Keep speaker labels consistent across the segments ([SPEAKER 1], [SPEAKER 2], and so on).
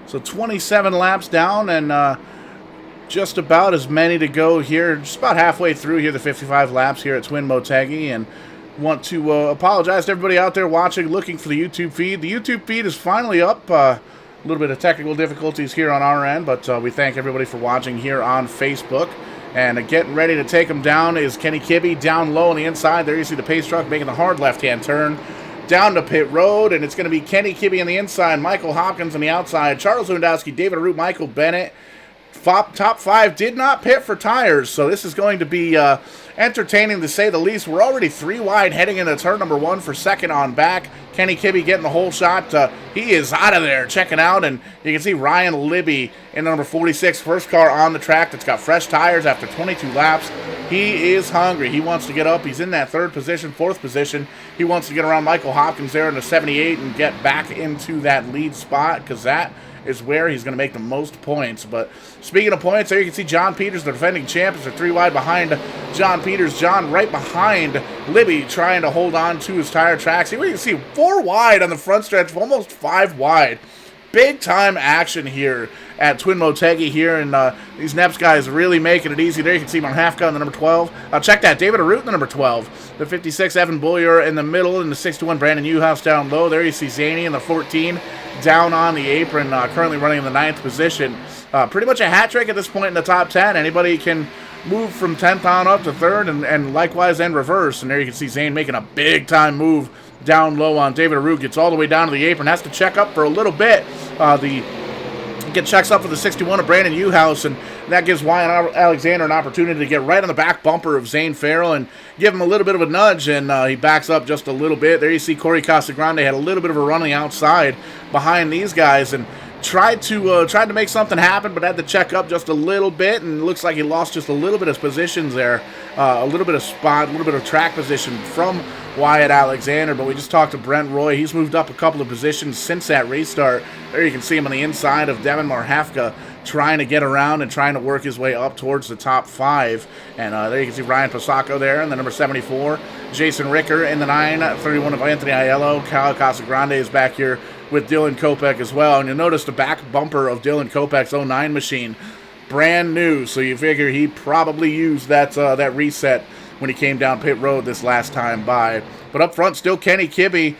[SPEAKER 1] So 27 laps down, and just about as many to go here. Just about halfway through here, the 55 laps here at Twin Motegi, and want to apologize to everybody out there watching, looking for the YouTube feed. The YouTube feed is finally up. A little bit of technical difficulties here on our end, but we thank everybody for watching here on Facebook. And getting ready to take them down is Kenny Kibbe down low on the inside. There you see the pace truck making the hard left-hand turn down to pit road, and it's going to be Kenny Kibbe on the inside, Michael Hopkins on the outside, Charles Lewandowski, David Root, Michael Bennett. Top 5 did not pit for tires, so this is going to be entertaining to say the least. We're already 3 wide heading into turn number 1 for second on back. Kenny Kibbe getting the whole shot. He is out of there, checking out, and you can see Ryan Libby in the number 46, first car on the track that's got fresh tires after 22 laps. He is hungry. He wants to get up. He's in that 3rd position, 4th position. He wants to get around Michael Hopkins there in the 78 and get back into that lead spot, because that is where he's going to make the most points. But speaking of points, there you can see John Peters, the defending champions, are 3 wide behind John Peters. John right behind Libby, trying to hold on to his tire tracks. Here you can see 4 wide on the front stretch, almost 5 wide. Big time action here at Twin Motegi here, and these NEPS guys really making it easy. There you can see Marhafka in the number 12. Check that, David Arute in the number 12. The 56, Evan Bullier in the middle, and the 61, Brandon Newhouse down low. There you see Zanie in the 14, down on the apron, currently running in the 9th position. Pretty much a hat trick at this point in the top 10. Anybody can move from 10th on up to 3rd, and likewise and reverse. And there you can see Zane making a big time move down low on David Arute, gets all the way down to the apron, has to check up for a little bit. Checks up for the 61 of Brandon Newhouse, and that gives Wyatt Alexander an opportunity to get right on the back bumper of Zane Farrell and give him a little bit of a nudge, and he backs up just a little bit. There you see Corey Casagrande had a little bit of a run on the outside behind these guys and tried to make something happen, but had to check up just a little bit, and it looks like he lost just a little bit of positions there, a little bit of spot, a little bit of track position from Wyatt Alexander. But we just talked to Brent Roy. He's moved up a couple of positions since that restart. There you can see him on the inside of Devin Marhafka, trying to get around and trying to work his way up towards the top 5. And there you can see Ryan Pasacco there in the number 74. Jason Ricker in the 931 of Anthony Aiello. Kyle Casagrande is back here with Dylan Kopech as well. And you'll notice the back bumper of Dylan Kopech's 09 machine, brand new. So you figure he probably used that reset when he came down pit road this last time by. But up front, still Kenny Kibbe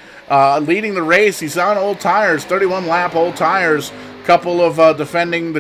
[SPEAKER 1] leading the race. He's on old tires, 31 lap old tires. Couple of defending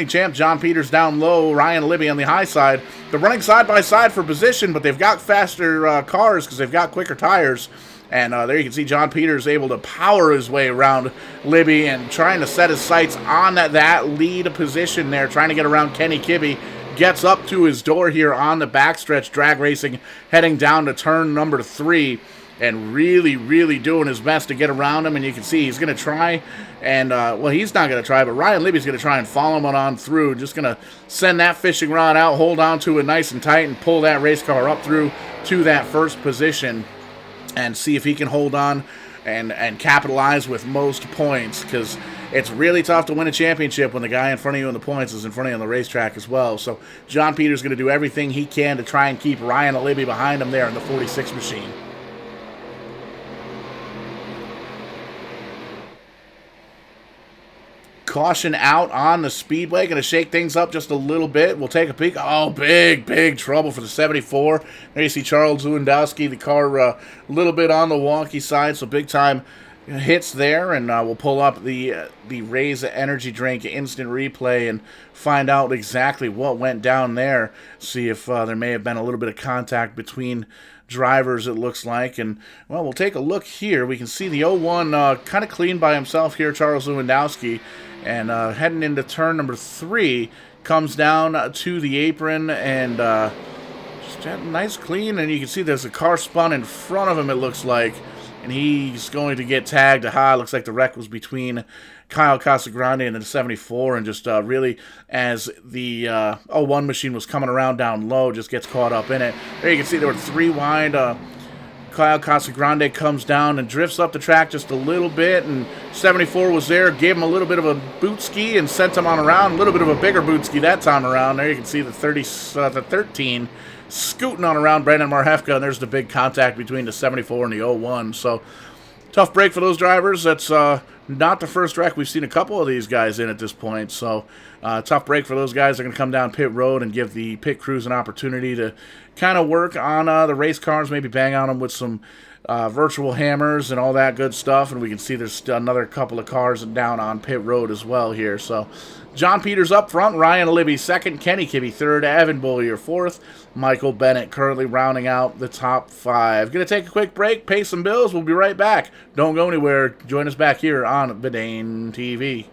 [SPEAKER 1] champ John Peters down low, Ryan Libby on the high side. They're running side by side for position, but they've got faster cars because they've got quicker tires. And there you can see John Peters able to power his way around Libby and trying to set his sights on that lead position there, trying to get around Kenny Kibbe. Gets up to his door here on the backstretch, drag racing, heading down to turn number 3. And really, really doing his best to get around him. And you can see he's going to try, and, well, he's not going to try, but Ryan Libby's going to try and follow him on through. Just going to send that fishing rod out, hold on to it nice and tight, and pull that race car up through to that 1st position and see if he can hold on and capitalize with most points, because it's really tough to win a championship when the guy in front of you in the points is in front of you on the racetrack as well. So John Peters going to do everything he can to try and keep Ryan Libby behind him there in the 46 machine. Caution out on the speedway. Going to shake things up just a little bit. We'll take a peek. Oh, big trouble for the 74. There you see Charles Lewandowski. The car a little bit on the wonky side, so big time hits there. And we'll pull up the Raise Energy Drink instant replay and find out exactly what went down there. See if there may have been a little bit of contact between drivers, it looks like. And, well, we'll take a look here. We can see the 01 kind of clean by himself here, Charles Lewandowski. And heading into turn number 3, comes down to the apron and just had a nice clean. And you can see there's a car spun in front of him, it looks like. And he's going to get tagged. Looks like the wreck was between Kyle Casagrande and the 74. And just really, as the 01 machine was coming around down low, just gets caught up in it. There you can see there were 3 wide. Kyle Casagrande comes down and drifts up the track just a little bit, and 74 was there, gave him a little bit of a boot ski and sent him on around, a little bit of a bigger boot ski that time around. There you can see the 13 scooting on around Brandon Marhafka, and there's the big contact between the 74 and the 01. So tough break for those drivers. That's not the first wreck we've seen a couple of these guys in at this point. So tough break for those guys. They're going to come down pit road and give the pit crews an opportunity to kind of work on the race cars, maybe bang on them with some virtual hammers and all that good stuff. And we can see there's still another couple of cars down on pit road as well here. So John Peters up front, Ryan Libby second, Kenny Kibbe third, Evan Bollier fourth, Michael Bennett currently rounding out the top 5. Going to take a quick break, pay some bills. We'll be right back. Don't go anywhere. Join us back here on Vidane TV.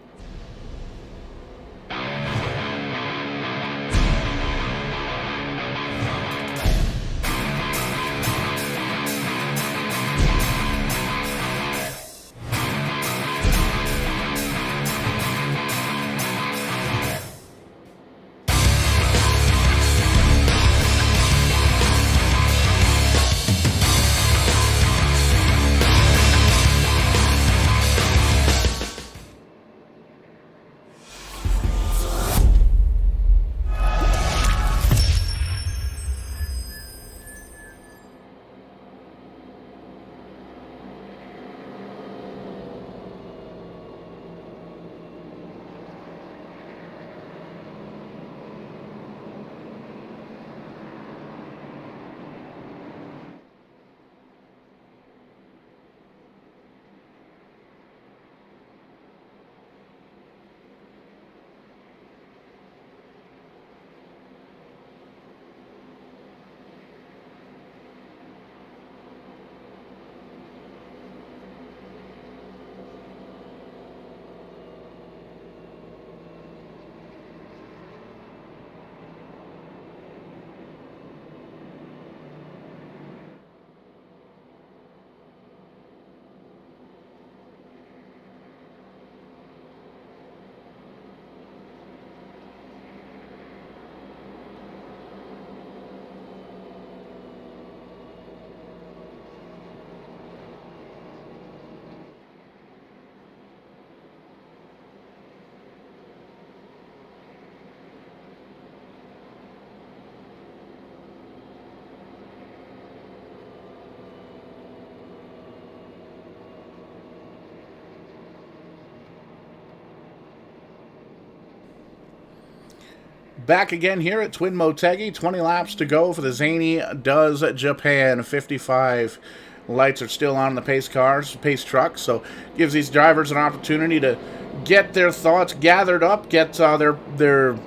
[SPEAKER 1] Back again here at Twin Motegi. 20 laps to go for the Zanie Does Japan 55. Lights are still on the pace cars, pace trucks, so gives these drivers an opportunity to get their thoughts gathered up, get their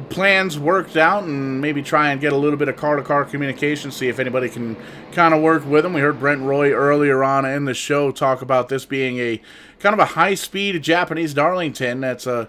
[SPEAKER 1] plans worked out, and maybe try and get a little bit of car-to-car communication, see if anybody can kind of work with them. We heard Brent Roy earlier on in the show talk about this being a kind of a high-speed Japanese Darlington. That's a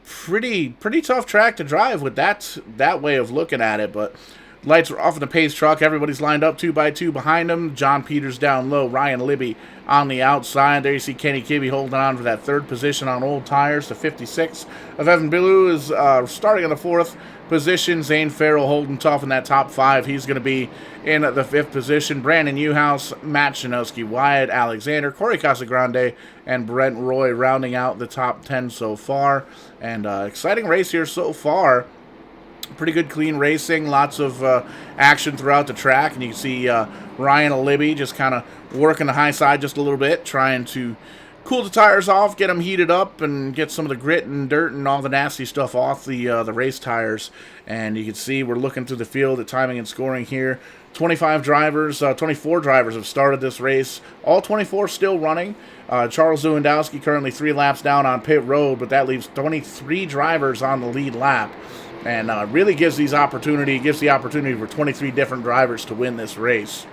[SPEAKER 1] pretty tough track to drive with that way of looking at it, but lights are off in the pace truck. Everybody's lined up 2 by 2 behind them. John Peters down low. Ryan Libby on the outside. There you see Kenny Kibbe holding on for that 3rd position on old tires. The 56 of Evan Billu is starting in the 4th position. Zane Farrell holding tough in that top 5. He's going to be in the 5th position. Brandon Newhouse, Matt Shinowski, Wyatt Alexander, Corey Casagrande, and Brent Roy rounding out the top 10 so far. And exciting race here so far. Pretty good clean racing, lots of action throughout the track, and you can see Ryan Libby just kind of working the high side just a little bit, trying to cool the tires off, get them heated up, and get some of the grit and dirt and all the nasty stuff off the race tires. And you can see we're looking through the field at timing and scoring here. 24 drivers have started this race. All 24 still running. Charles Lewandowski currently 3 laps down on pit road, but that leaves 23 drivers on the lead lap. And really gives the opportunity for 23 different drivers to win this race.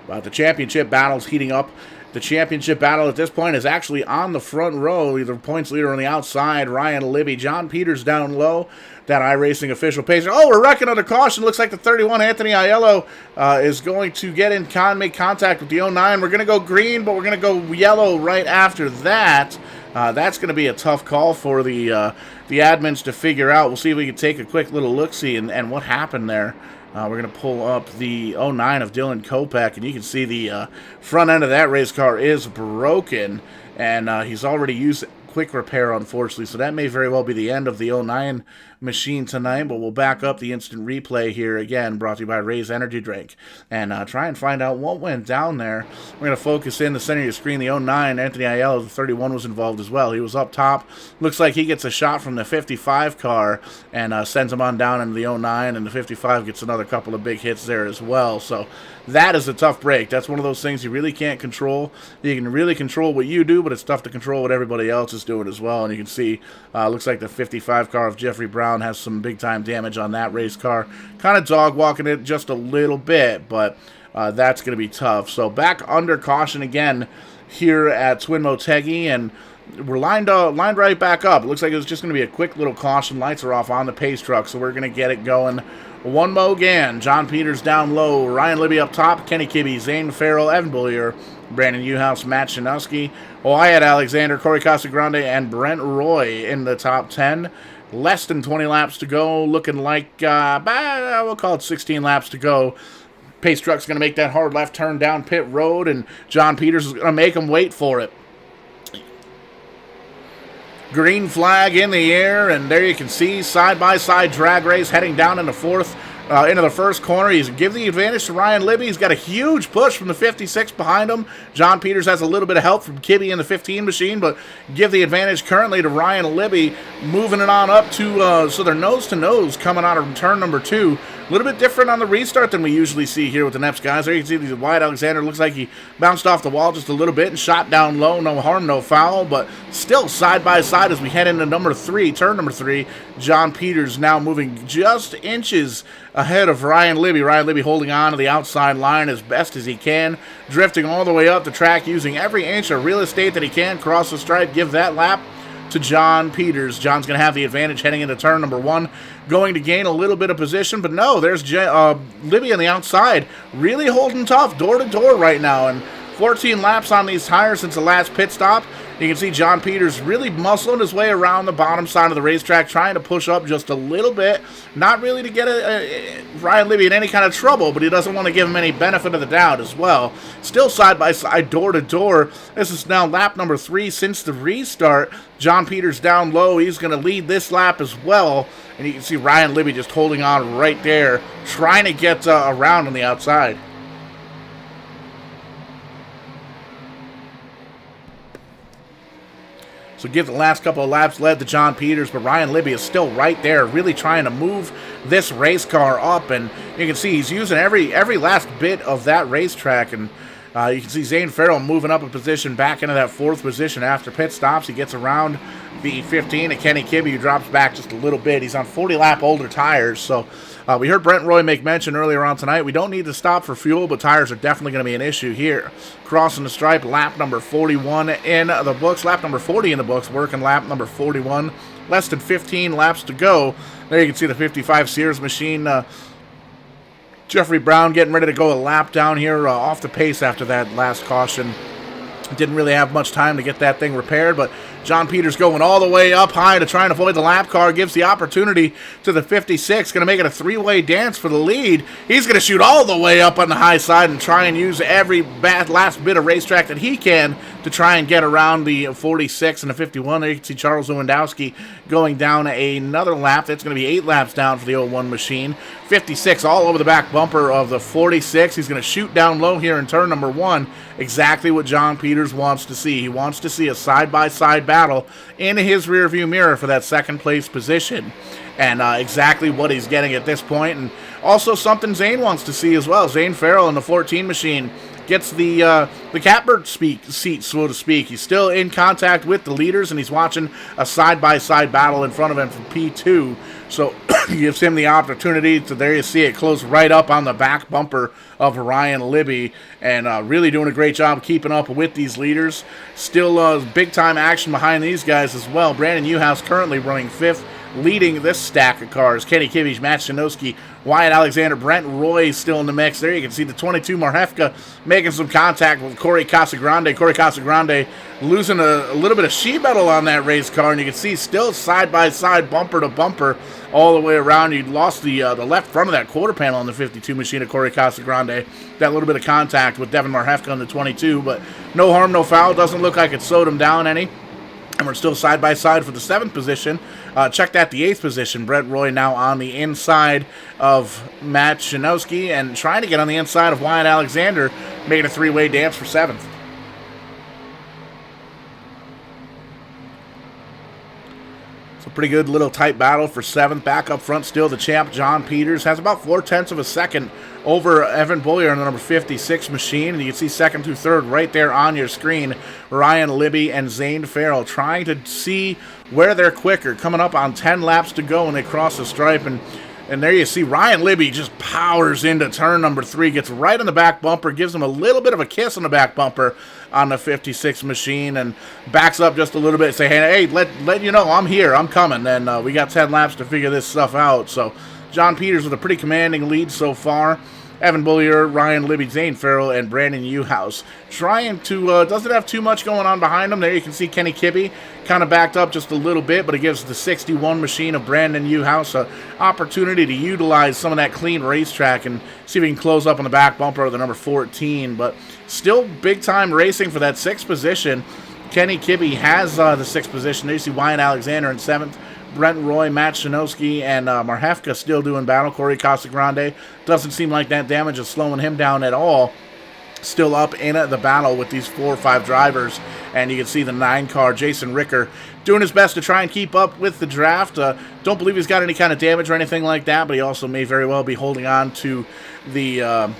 [SPEAKER 1] But the championship battle's heating up. The championship battle at this point is actually on the front row. Either points leader on the outside, Ryan Libby. John Peters down low. That iRacing official pacer. Oh, we're wrecking under caution. Looks like the 31 Anthony Aiello is going to make contact with the 09. We're going to go green, but we're going to go yellow right after that. That's going to be a tough call for the admins to figure out. We'll see if we can take a quick little look-see and what happened there. We're going to pull up the 09 of Dylan Kopech, and you can see the front end of that race car is broken, and he's already used quick repair, unfortunately, so that may very well be the end of the 09 machine tonight, but we'll back up the instant replay here again, brought to you by Ray's Energy Drink, and try and find out what went down there. We're going to focus in the center of your screen. The 09, Anthony Ayala, the 31, was involved as well. He was up top. Looks like he gets a shot from the 55 car and sends him on down into the 09, and the 55 gets another couple of big hits there as well. So that is a tough break. That's one of those things you really can't control. You can really control what you do, but it's tough to control what everybody else is doing as well. And you can see, looks like the 55 car of Jeffrey Brown has some big-time damage on that race car. Kind of dog-walking it just a little bit, but that's going to be tough. So back under caution again here at Twin Motegi, and we're lined right back up. It looks like it's just going to be a quick little caution. Lights are off on the pace truck, so we're going to get it going. One mo again. John Peters down low. Ryan Libby up top. Kenny Kibbe, Zane Farrell, Evan Bullier, Brandon Uhouse, Matt Shinowski, Wyatt Alexander, Corey Casagrande, and Brent Roy in the top 10. Less than 20 laps to go. Looking like, we'll call it 16 laps to go. Pace truck's going to make that hard left turn down pit road, and John Peters is going to make him wait for it. Green flag in the air, and there you can see side-by-side drag race heading down into into the first corner. He's give the advantage to Ryan Libby. He's got a huge push from the 56 behind him. John Peters has a little bit of help from Kibbe in the 15 machine, but give the advantage currently to Ryan Libby, moving it on up to, so they're nose-to-nose coming out of turn number 2. A little bit different on the restart than we usually see here with the NEPS guys. There you can see Wyatt Alexander looks like he bounced off the wall just a little bit and shot down low. No harm, no foul, but still side by side as we head into turn number 3. John Peters now moving just inches ahead of Ryan Libby. Ryan Libby holding on to the outside line as best as he can, drifting all the way up the track, using every inch of real estate that he can, cross the stripe, give that lap to John Peters. John's going to have the advantage heading into turn number 1, going to gain a little bit of position, but no, there's Libby on the outside, really holding tough door to door right now, and 14 laps on these tires since the last pit stop. You can see John Peters really muscling his way around the bottom side of the racetrack, trying to push up just a little bit, not really to get Ryan Libby in any kind of trouble, but he doesn't want to give him any benefit of the doubt as well. Still side by side, door to door. This is now lap number 3 since the restart. John Peters down low. He's going to lead this lap as well, and you can see Ryan Libby just holding on right there, trying to get around on the outside. So give the last couple of laps led to John Peters, but Ryan Libby is still right there, really trying to move this race car up, and you can see he's using every last bit of that racetrack, and you can see Zane Farrell moving up a position back into that 4th position after pit stops. He gets around the 15 and Kenny Kibbe, who drops back just a little bit. He's on 40-lap older tires, so we heard Brent Roy make mention earlier on tonight. We don't need to stop for fuel, but tires are definitely going to be an issue here. Crossing the stripe, lap number 41 in the books, lap number 40 in the books, working lap number 41. Less than 15 laps to go. There you can see the 55 Sears machine. Jeffrey Brown getting ready to go a lap down here off the pace after that last caution. Didn't really have much time to get that thing repaired, but John Peters going all the way up high to try and avoid the lap car, gives the opportunity to the 56, going to make it a 3-way dance for the lead. He's going to shoot all the way up on the high side and try and use every last bit of racetrack that he can to try and get around the 46 and the 51. There you can see Charles Lewandowski going down another lap. That's going to be 8 laps down for the 01 machine. 56 all over the back bumper of the 46. He's going to shoot down low here in turn number 1. Exactly what John Peters wants to see. He wants to see a side-by-side battle in his rearview mirror for that second place position, and exactly what he's getting at this point, and also something Zane wants to see as well. Zane Farrell in the 14 machine gets the catbird seat, so to speak. He's still in contact with the leaders, and he's watching a side-by-side battle in front of him from P2, so gives him the opportunity to, there you see it, close right up on the back bumper of Ryan Libby, and really doing a great job keeping up with these leaders. Still big-time action behind these guys as well. Brandon Uhouse currently running 5th, leading this stack of cars. Kenny Kibbe, Matt Shinowski, Wyatt Alexander, Brent Roy still in the mix. There you can see the 22 Marhefka making some contact with Corey Casagrande. Corey Casagrande losing a little bit of sheet metal on that race car, and you can see still side-by-side, bumper to bumper, all the way around. You lost the left front of that quarter panel on the 52 machine of Corey Casagrande. That little bit of contact with Devin Marhefka on the 22, but no harm, no foul. Doesn't look like it slowed him down any. And we're still side by side for the 7th position. Check that, the 8th position. Brett Roy now on the inside of Matt Shanowski and trying to get on the inside of Wyatt Alexander, making a 3-way dance for 7th. It's a pretty good little tight battle for 7th. Back up front still, the champ, John Peters, has about 0.4 of a second over Evan Boyer on the number 56 machine. And you can see 2nd through 3rd right there on your screen. Ryan Libby and Zane Farrell trying to see where they're quicker. Coming up on 10 laps to go when they cross the stripe. And there you see Ryan Libby just powers into turn number 3, gets right on the back bumper, gives him a little bit of a kiss on the back bumper on the 56 machine, and backs up just a little bit, say, hey, let you know I'm here, I'm coming. And we got 10 laps to figure this stuff out. So John Peters with a pretty commanding lead so far. Evan Bullier, Ryan Libby, Zane Farrell, and Brandon Uhouse trying to, doesn't have too much going on behind him. There you can see Kenny Kibbe kind of backed up just a little bit, but it gives the 61 machine of Brandon Uhouse an opportunity to utilize some of that clean racetrack and see if we can close up on the back bumper of the number 14. But still big-time racing for that 6th position. Kenny Kibbe has the 6th position. There you see Wyatt Alexander in 7th. Brent Roy, Matt Shanowski, and Marhefka still doing battle. Corey Casagrande, doesn't seem like that damage is slowing him down at all. Still up in the battle with these 4 or 5 drivers. And you can see the 9 car, Jason Ricker, doing his best to try and keep up with the draft. Don't believe he's got any kind of damage or anything like that, but he also may very well be holding on to the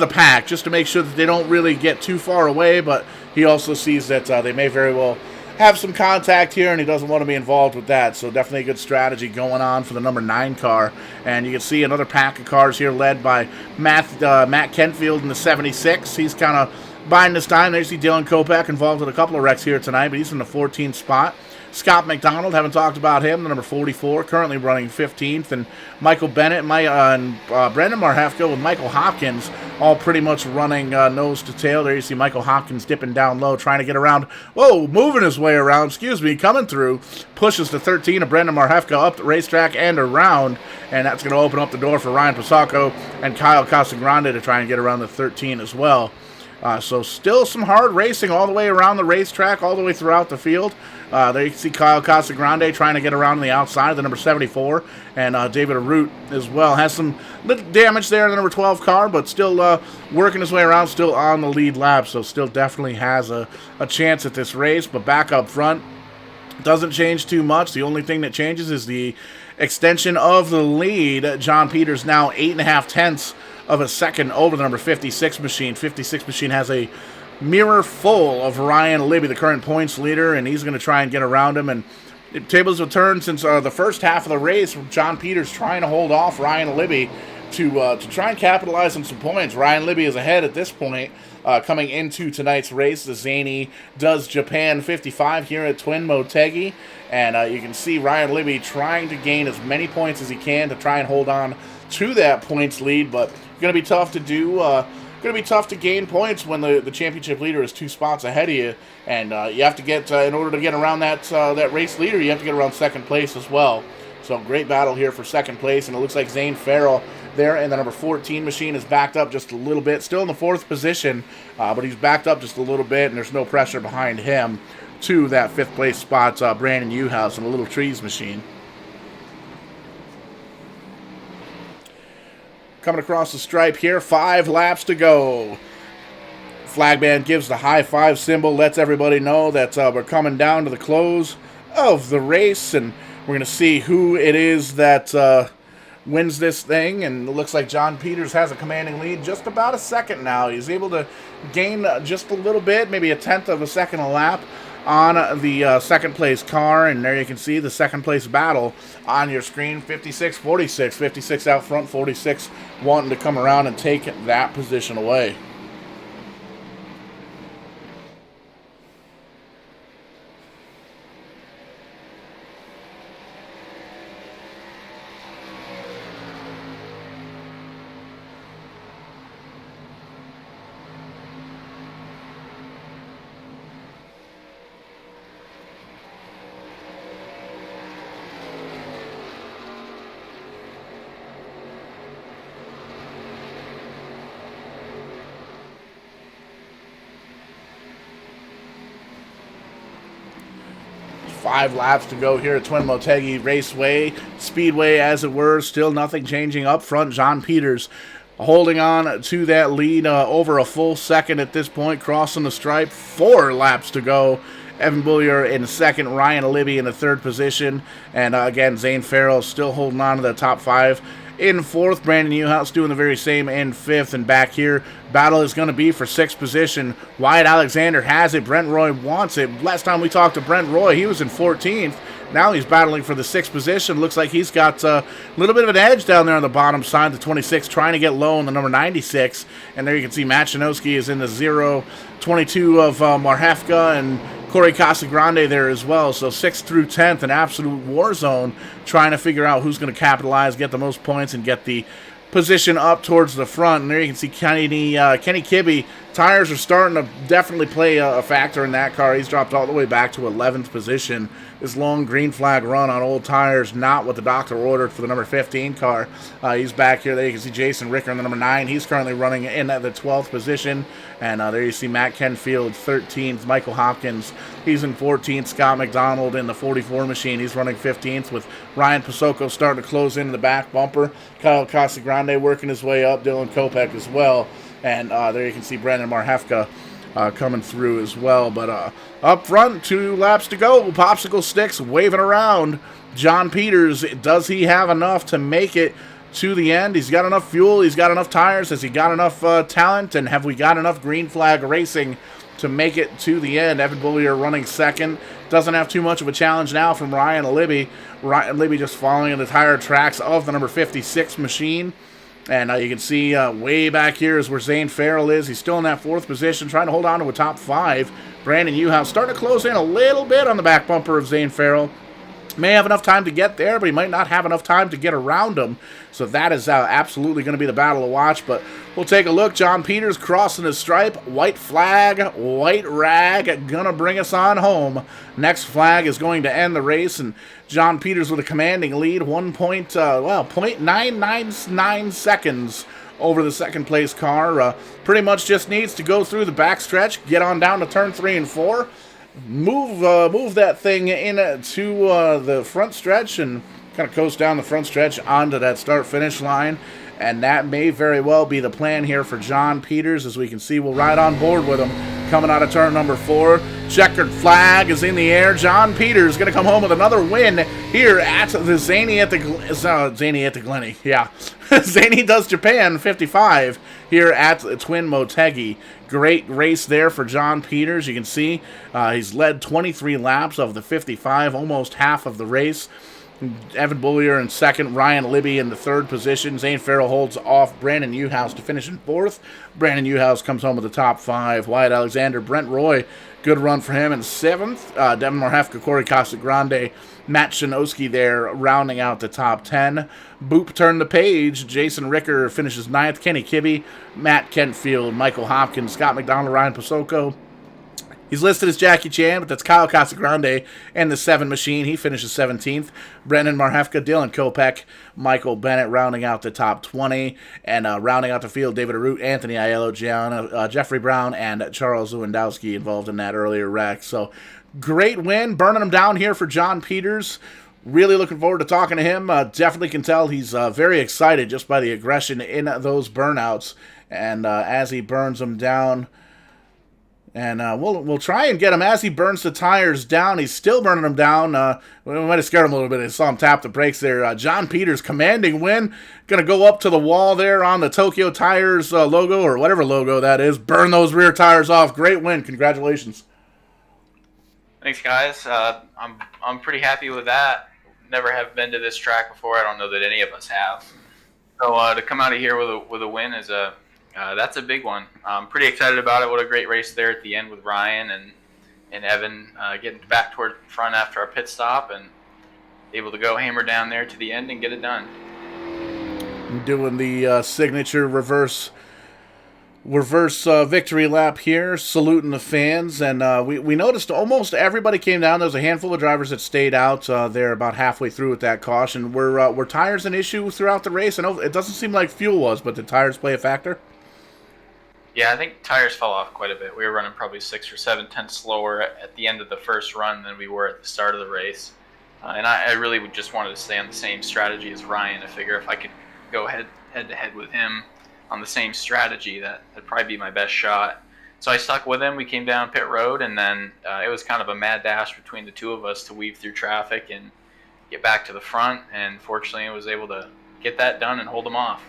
[SPEAKER 1] pack just to make sure that they don't really get too far away. But he also sees that they may very well have some contact here, and he doesn't want to be involved with that. So definitely a good strategy going on for the number 9 car. And you can see another pack of cars here led by Matt Kentfield in the 76. He's kind of buying this time. There you see Dylan Kopak involved with a couple of wrecks here tonight, but he's in the 14th spot. Scott McDonald, haven't talked about him, the number 44, currently running 15th. And Michael Bennett and Brendan Marhefka with Michael Hopkins all pretty much running nose to tail. There you see Michael Hopkins dipping down low, trying to get around. Whoa, moving his way around, coming through. Pushes the 13 of Brendan Marhefka up the racetrack and around. And that's going to open up the door for Ryan Pasacco and Kyle Casagrande to try and get around the 13 as well. So still some hard racing all the way around the racetrack, all the way throughout the field. There you can see Kyle Casagrande trying to get around on the outside of the number 74. And David Arute as well. Has some little damage there in the number 12 car, but still working his way around, still on the lead lap. So still definitely has a chance at this race. But back up front, doesn't change too much. The only thing that changes is the extension of the lead. John Peters now 8.5 tenths of a second over the number 56 machine. 56 machine has a mirror full of Ryan Libby, the current points leader, and he's going to try and get around him. And the tables have turned since the first half of the race. John Peters trying to hold off Ryan Libby to try and capitalize on some points. Ryan Libby is ahead at this point coming into tonight's race. The Zanie does Japan 55 here at Twin Motegi. And you can see Ryan Libby trying to gain as many points as he can to try and hold on to that points lead, but going to be tough to do. Going to be tough to gain points when the championship leader is 2 spots ahead of you, and you have to get in order to get around that race leader, you have to get around 2nd place as well. So great battle here for 2nd place, and it looks like Zane Farrell there in the number 14 machine is backed up just a little bit, still in the 4th position, but he's backed up just a little bit, and there's no pressure behind him to that 5th place spot. Brandon Uhouse in a little trees machine. Coming across the stripe here, 5 laps to go. Flag band gives the high 5 symbol, lets everybody know that we're coming down to the close of the race, and we're going to see who it is that wins this thing. And it looks like John Peters has a commanding lead, just about a second now. He's able to gain just a little bit, maybe a 1/10 of a second a lap on the 2nd place car, and there you can see the 2nd place battle on your screen. 56-46, 56 out front, 46 wanting to come around and take that position away. 5 laps to go here at Twin Motegi Raceway, Speedway as it were. Still nothing changing up front. John Peters holding on to that lead over a full second at this point, crossing the stripe. 4 laps to go. Evan Bullier in second, Ryan Libby in the third position, and again, Zane Farrell still holding on to the top 5. In fourth, Brandon Newhouse doing the very same in fifth, and back here, battle is going to be for 6th position. Wyatt Alexander has it. Brent Roy wants it. Last time we talked to Brent Roy, he was in 14th. Now he's battling for the 6th position. Looks like he's got a little bit of an edge down there on the bottom side, the 26, trying to get low on the number 96. And there you can see Matt Shinowski is in the 0-22 of Marhefka, and Corey Casagrande there as well. So 6th through 10th, an absolute war zone, trying to figure out who's going to capitalize, get the most points, and get the position up towards the front. And there you can see Kenny Kibbe. Tires are starting to definitely play a factor in that car. He's dropped all the way back to 11th position. This long green flag run on old tires, not what the doctor ordered for the number 15 car. He's back here. There you can see Jason Ricker in the number 9. He's currently running in at the 12th position. And there you see Matt Kenfield, 13th. Michael Hopkins, he's in 14th. Scott McDonald in the 44 machine. He's running 15th, with Ryan Pasoko starting to close into the back bumper. Kyle Casagrande working his way up. Dylan Kopech as well. And there you can see Brendan Marhefka coming through as well. But up front, 2 laps to go. Popsicle sticks waving around. John Peters, does he have enough to make it to the end? He's got enough fuel. He's got enough tires. Has he got enough talent? And have we got enough green flag racing to make it to the end? Evan Bullier running second. Doesn't have too much of a challenge now from Ryan Libby. Ryan Libby just following in the tire tracks of the number 56 machine. And you can see way back here is where Zane Farrell is. He's still in that 4th position, trying to hold on to a top 5. Brandon Newhouse starting to close in a little bit on the back bumper of Zane Farrell. May have enough time to get there, but he might not have enough time to get around him. So that is absolutely going to be the battle to watch. But we'll take a look. John Peters crossing the stripe. White flag, white rag, going to bring us on home. Next flag is going to end the race. And John Peters with a commanding lead, 0.999 seconds over the second place car. Pretty much just needs to go through the backstretch, get on down to turn 3 and 4. Move that thing into the front stretch and kind of coast down the front stretch onto that start-finish line. And that may very well be the plan here for John Peters. As we can see, we'll ride on board with him coming out of turn number 4. Checkered flag is in the air. John Peters going to come home with another win here at the Zanie at the Glenny. Yeah. Zanie Does Japan 55 here at Twin Motegi. Great race there for John Peters. You can see he's led 23 laps of the 55, almost half of the race. Evan Bullier in second, Ryan Libby in the 3rd position. Zane Farrell holds off Brandon Newhouse to finish in 4th. Brandon Newhouse comes home with the top 5. Wyatt Alexander, Brent Roy, good run for him in 7th. Devin Marhefka, Corey Casagrande, Matt Shinowski there rounding out the top 10. Boop turned the page. Jason Ricker finishes 9th. Kenny Kibbe, Matt Kentfield, Michael Hopkins, Scott McDonald, Ryan Pasoko. He's listed as Jackie Chan, but that's Kyle Casagrande and the 7 machine. He finishes 17th. Brendan Marhefka, Dylan Kopech, Michael Bennett rounding out the top 20. And rounding out the field, David Arute, Anthony Aiello, Jeffrey Brown, and Charles Lewandowski involved in that earlier wreck. So great win, burning him down here for John Peters. Really looking forward to talking to him. Definitely can tell he's very excited just by the aggression in those burnouts. And as he burns them down... And we'll try and get him as he burns the tires down. He's still burning them down. We might have scared him a little bit. I saw him tap the brakes there. John Peters, commanding win. Going to go up to the wall there on the Tokyo Tires logo, or whatever logo that is. Burn those rear tires off. Great win. Congratulations.
[SPEAKER 2] Thanks, guys. I'm pretty happy with that. Never have been to this track before. I don't know that any of us have. So to come out of here with a win is that's a big one. I'm pretty excited about it. What a great race there at the end with Ryan and Evan getting back toward front after our pit stop and able to go hammer down there to the end and get it done.
[SPEAKER 1] Doing the signature reverse victory lap here, saluting the fans. And we noticed almost everybody came down. There was a handful of drivers that stayed out there about halfway through with that caution. Were tires an issue throughout the race? I know it doesn't seem like fuel was, but did tires play a factor?
[SPEAKER 2] Yeah, I think tires fell off quite a bit. We were running probably 6 or 7 tenths slower at the end of the first run than we were at the start of the race. And I really just wanted to stay on the same strategy as Ryan. I figure if I could go head to head with him on the same strategy, that'd probably be my best shot. So I stuck with him. We came down pit road, and then it was kind of a mad dash between the two of us to weave through traffic and get back to the front. And fortunately, I was able to get that done and hold him off.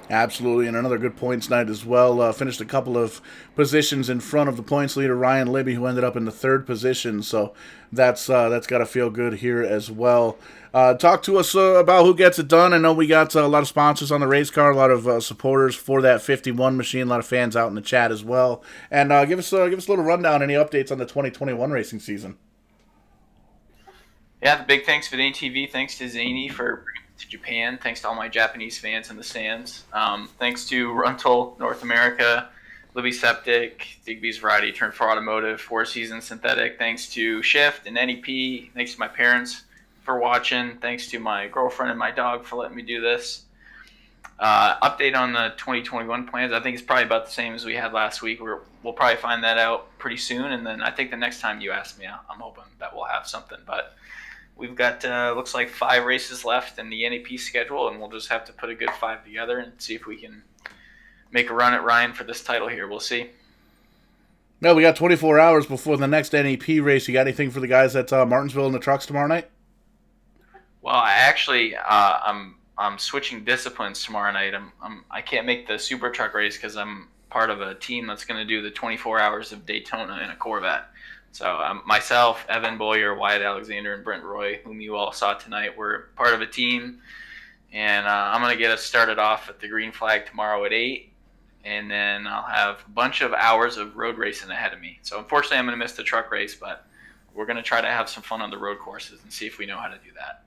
[SPEAKER 1] Absolutely, and another good points night as well. Finished a couple of positions in front of the points leader, Ryan Libby, who ended up in the third position. So that's got to feel good here as well. Talk to us about who gets it done. I know we got a lot of sponsors on the race car, a lot of supporters for that 51 machine, a lot of fans out in the chat as well. And give us a little rundown, any updates on the 2021 racing season.
[SPEAKER 2] Yeah, the big thanks Vidane TV. Thanks to Zanie for bringing me to Japan. Thanks to all my Japanese fans in the stands. Thanks to Runtle North America, Libby Septic, Digby's Variety, Turn 4 Automotive, Four Seasons Synthetic. Thanks to Shift and NEP. Thanks to my parents for watching. Thanks to my girlfriend and my dog for letting me do this. Update on the 2021 plans. I think it's probably about the same as we had last week. We'll probably find that out pretty soon. And then I think the next time you ask me, I'm hoping that we'll have something. But we've got, looks like 5 races left in the NEP schedule, and we'll just have to put a good 5 together and see if we can make a run at Ryan for this title here. We'll see.
[SPEAKER 1] No, we got 24 hours before the next NEP race. You got anything for the guys at Martinsville in the trucks tomorrow night?
[SPEAKER 2] Well, I actually, I'm switching disciplines tomorrow night. I can't make the super truck race because I'm part of a team that's going to do the 24 hours of Daytona in a Corvette. So myself, Evan Boyer, Wyatt Alexander, and Brent Roy, whom you all saw tonight, we're part of a team. And I'm going to get us started off at the green flag tomorrow at 8. And then I'll have a bunch of hours of road racing ahead of me. So unfortunately, I'm going to miss the truck race, but we're going to try to have some fun on the road courses and see if we know how to do that.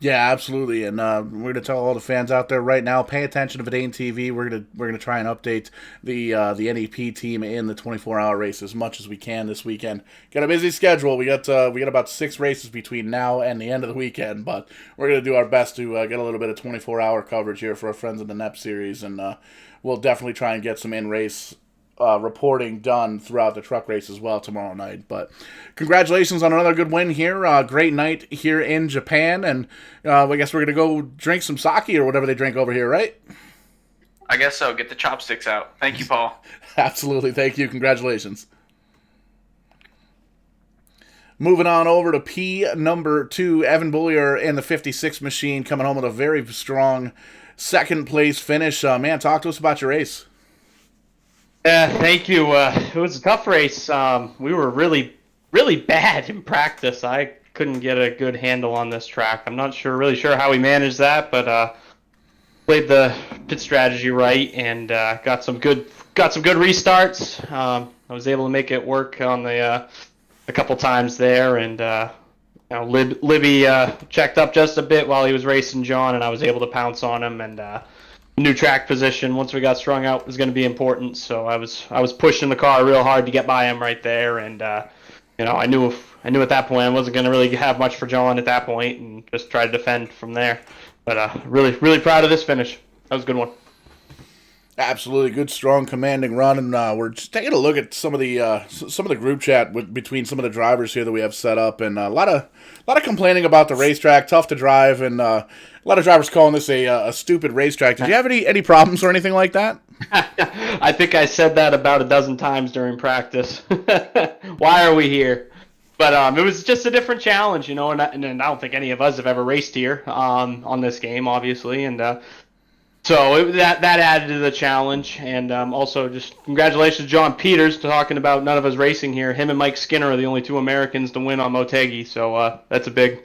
[SPEAKER 1] Yeah, absolutely, and we're going to tell all the fans out there right now, pay attention to Vidane TV. We're gonna try and update the NEP team in the 24-hour race as much as we can this weekend. Got a busy schedule. We got about 6 races between now and the end of the weekend, but we're going to do our best to get a little bit of 24-hour coverage here for our friends in the NEPS series, and we'll definitely try and get some in-race reporting done throughout the truck race as well tomorrow night. But congratulations on another good win here. Great night here in Japan, and I guess we're going to go drink some sake or whatever they drink over here, right?
[SPEAKER 2] I guess so. Get the chopsticks out. Thank you, Paul.
[SPEAKER 1] Absolutely. Thank you. Congratulations. Moving on over to P number 2, Evan Boyer and the 56 machine coming home with a very strong second place finish. Man, talk to us about your race.
[SPEAKER 3] Thank you. It was a tough race. We were really, really bad in practice. I couldn't get a good handle on this track. I'm not really sure how we managed that, but played the pit strategy right and got some good restarts. I was able to make it work on the a couple times there, and Libby checked up just a bit while he was racing John, and I was able to pounce on him, and new track position once we got strung out was going to be important, so I was pushing the car real hard to get by him right there, and I knew at that point I wasn't going to really have much for John at that point, and just try to defend from there. But really proud of this finish. That was a good one.
[SPEAKER 1] Absolutely good, strong, commanding run, and we're just taking a look at some of the group chat between some of the drivers here that we have set up, and a lot of complaining about the racetrack, tough to drive, and a lot of drivers calling this a stupid racetrack. Did you have any problems or anything like that?
[SPEAKER 3] I think I said that about a dozen times during practice. Why are we here? But it was just a different challenge, and I don't think any of us have ever raced here on this game, obviously, and. So that added to the challenge, and also just congratulations to John Peters talking about none of us racing here. Him and Mike Skinner are the only 2 Americans to win on Motegi, so that's a big.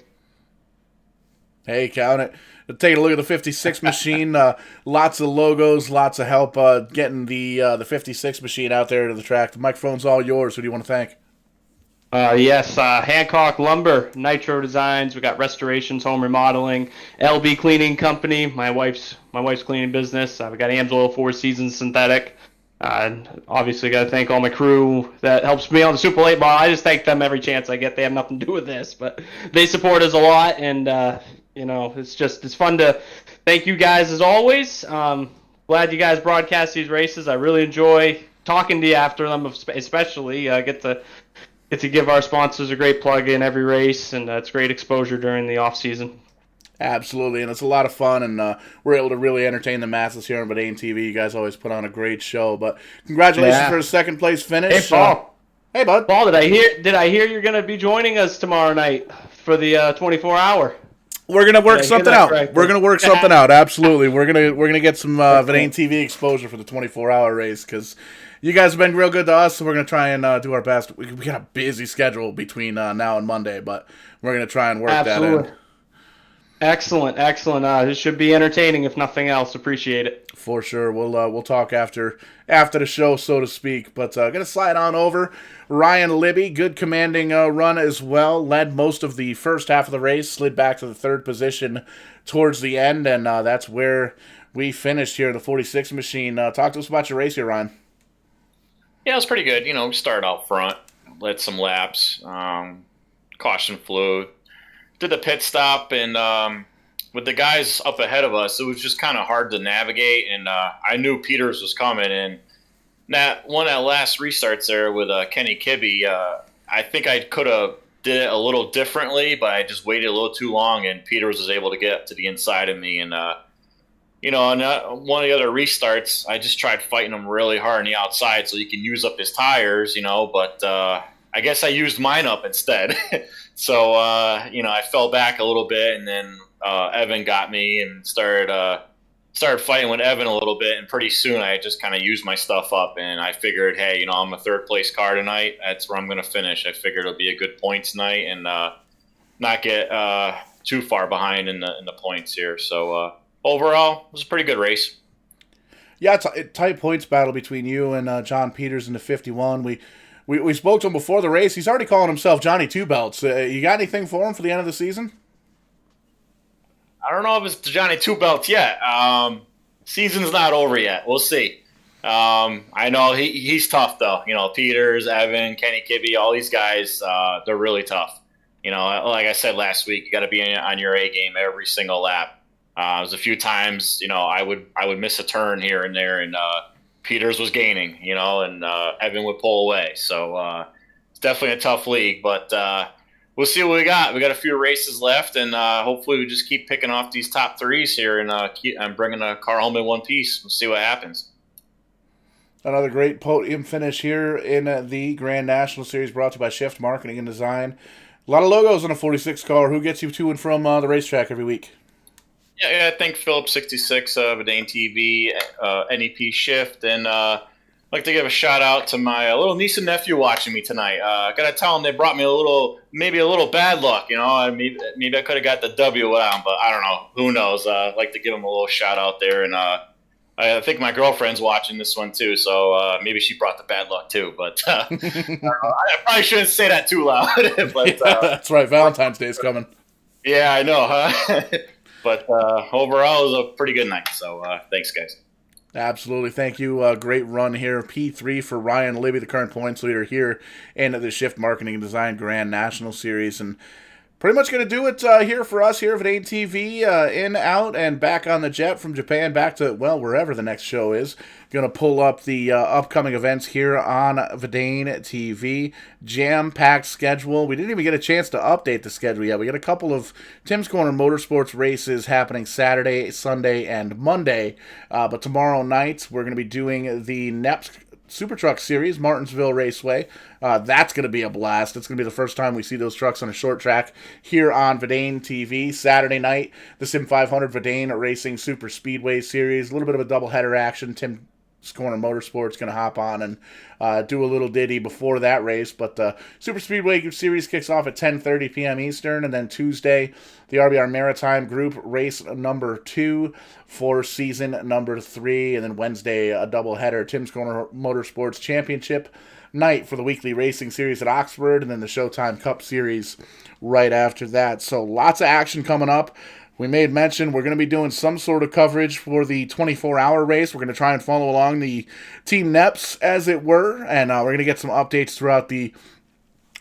[SPEAKER 1] Hey, count it. Taking a look at the 56 machine, lots of logos, lots of help getting the 56 machine out there to the track. The microphone's all yours. Who do you want to thank?
[SPEAKER 3] Yes, Hancock Lumber, Nitro Designs. We got Restorations, Home Remodeling, LB Cleaning Company, my wife's cleaning business. We got Amsoil, Four Seasons Synthetic. Obviously, got to thank all my crew that helps me on the Super Late Model. I just thank them every chance I get. They have nothing to do with this, but they support us a lot, and it's fun to thank you guys as always. glad you guys broadcast these races. I really enjoy talking to you after them, especially. Get to give our sponsors a great plug in every race, and it's great exposure during the off season.
[SPEAKER 1] Absolutely, and it's a lot of fun, and we're able to really entertain the masses here on Vidane TV. You guys always put on a great show, but congratulations for a second place finish.
[SPEAKER 3] Hey, Paul.
[SPEAKER 1] Hey, bud.
[SPEAKER 3] Paul, did I hear you're going to be joining us tomorrow night for the 24-hour?
[SPEAKER 1] We're gonna work something out. We're gonna work something out. Absolutely, we're gonna get some Vidane TV exposure for the 24-hour race because you guys have been real good to us. So we're gonna try and do our best. We got a busy schedule between now and Monday, but we're gonna try and work that in.
[SPEAKER 3] Excellent. This should be entertaining, if nothing else. Appreciate it.
[SPEAKER 1] For sure. We'll talk after the show, so to speak. But gonna slide on over. Ryan Libby, good commanding run as well. Led most of the first half of the race. Slid back to the third position towards the end, and that's where we finished here in the 46 machine. Talk to us about your race here, Ryan.
[SPEAKER 4] Yeah, it was pretty good. We started out front, led some laps, caution flew. Did the pit stop, and with the guys up ahead of us, it was just kind of hard to navigate, and I knew Peters was coming, and that last restarts there with Kenny Kibbe, I think I could have did it a little differently, but I just waited a little too long, and Peters was able to get to the inside of me, and on one of the other restarts, I just tried fighting him really hard on the outside so he can use up his tires, but I guess I used mine up instead. So, I fell back a little bit, and then Evan got me and started fighting with Evan a little bit, and pretty soon I just kind of used my stuff up, and I figured, hey, I'm a third-place car tonight. That's where I'm going to finish. I figured it'll be a good points night and not get too far behind in the points here. So, overall, it was a pretty good race.
[SPEAKER 1] Yeah, tight points battle between you and John Peters in the 51. We spoke to him before the race. He's already calling himself Johnny Two Belts. You got anything for him for the end of the season?
[SPEAKER 4] I don't know if it's Johnny Two Belts yet. Season's not over yet. We'll see. I know he's tough, though. Peters, Evan, Kenny Kibbe, all these guys, they're really tough. Like I said last week, you got to be on your A game every single lap. There's a few times, I would miss a turn here and there, and Peters was gaining, and Evan would pull away. So it's definitely a tough league, but we'll see what we got. We got a few races left, and hopefully we just keep picking off these top threes here and bringing a car home in one piece. We'll see what happens.
[SPEAKER 1] Another great podium finish here in the Grand National Series brought to you by Shift Marketing and Design. A lot of logos on a 46 car. Who gets you to and from the racetrack every week?
[SPEAKER 4] Yeah, I think Phillips 66, Vidane TV, NEP Shift, and I'd like to give a shout out to my little niece and nephew watching me tonight. I gotta tell them they brought me maybe a little bad luck. Maybe I could have got the W without them, but I don't know. Who knows? I'd like to give them a little shout out there, and I think my girlfriend's watching this one too, so maybe she brought the bad luck too. But I probably shouldn't say that too loud. But
[SPEAKER 1] that's right. Valentine's Day's coming.
[SPEAKER 4] Yeah, I know, huh? But overall, it was a pretty good night. So thanks, guys.
[SPEAKER 1] Absolutely. Thank you. Great run here. P3 for Ryan Libby, the current points leader here in the Shift Marketing and Design Grand National Series. And pretty much going to do it here for us here at Vidane TV, in, out, and back on the jet from Japan back to, wherever the next show is. Going to pull up the upcoming events here on Vidane TV. Jam-packed schedule. We didn't even get a chance to update the schedule yet. We got a couple of Tim's Corner Motorsports races happening Saturday, Sunday, and Monday. But tomorrow night, we're going to be doing the NEPS Super Truck Series, Martinsville Raceway. That's going to be a blast. It's going to be the first time we see those trucks on a short track here on Vidane TV. Saturday night, the Sim 500 Vidane Racing Super Speedway Series. A little bit of a doubleheader action. Tim's Corner Motorsports going to hop on and do a little ditty before that race. But the Super Speedway Series kicks off at 10:30 p.m. Eastern. And then Tuesday, the RBR Maritime Group race number 2 for season number 3. And then Wednesday, a doubleheader, Tim's Corner Motorsports Championship night for the weekly racing series at Oxford. And then the Showtime Cup Series right after that. So lots of action coming up. We made mention we're going to be doing some sort of coverage for the 24-hour race. We're going to try and follow along the Team NEPS, as it were, and we're going to get some updates throughout the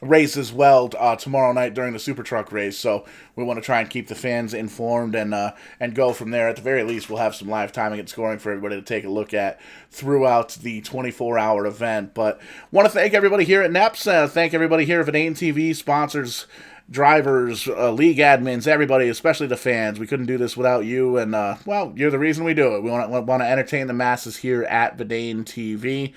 [SPEAKER 1] race as well tomorrow night during the Super Truck race. So we want to try and keep the fans informed and go from there. At the very least, we'll have some live timing and scoring for everybody to take a look at throughout the 24-hour event. But want to thank everybody here at NEPS. Thank everybody here at Vidane TV, sponsors, drivers, league admins, everybody, especially the fans. We couldn't do this without you, and well, you're the reason we do it. We want to entertain the masses here at Vidane TV.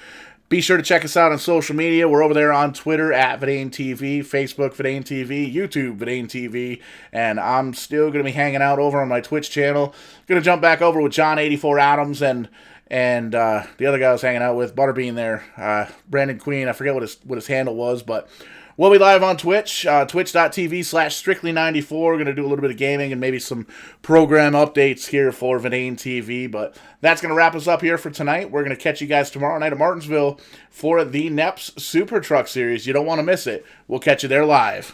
[SPEAKER 1] Be sure to check us out on social media. We're over there on Twitter at Vidane TV, Facebook Vidane TV, YouTube Vidane TV, and I'm still going to be hanging out over on my Twitch channel. Going to jump back over with John 84 Adams and the other guy I was hanging out with, Butterbean there, Brandon Queen. I forget what his handle was, but we'll be live on Twitch, twitch.tv/strictly94. We're going to do a little bit of gaming and maybe some program updates here for Vidane TV. But that's going to wrap us up here for tonight. We're going to catch you guys tomorrow night at Martinsville for the NEPS Super Truck Series. You don't want to miss it. We'll catch you there live.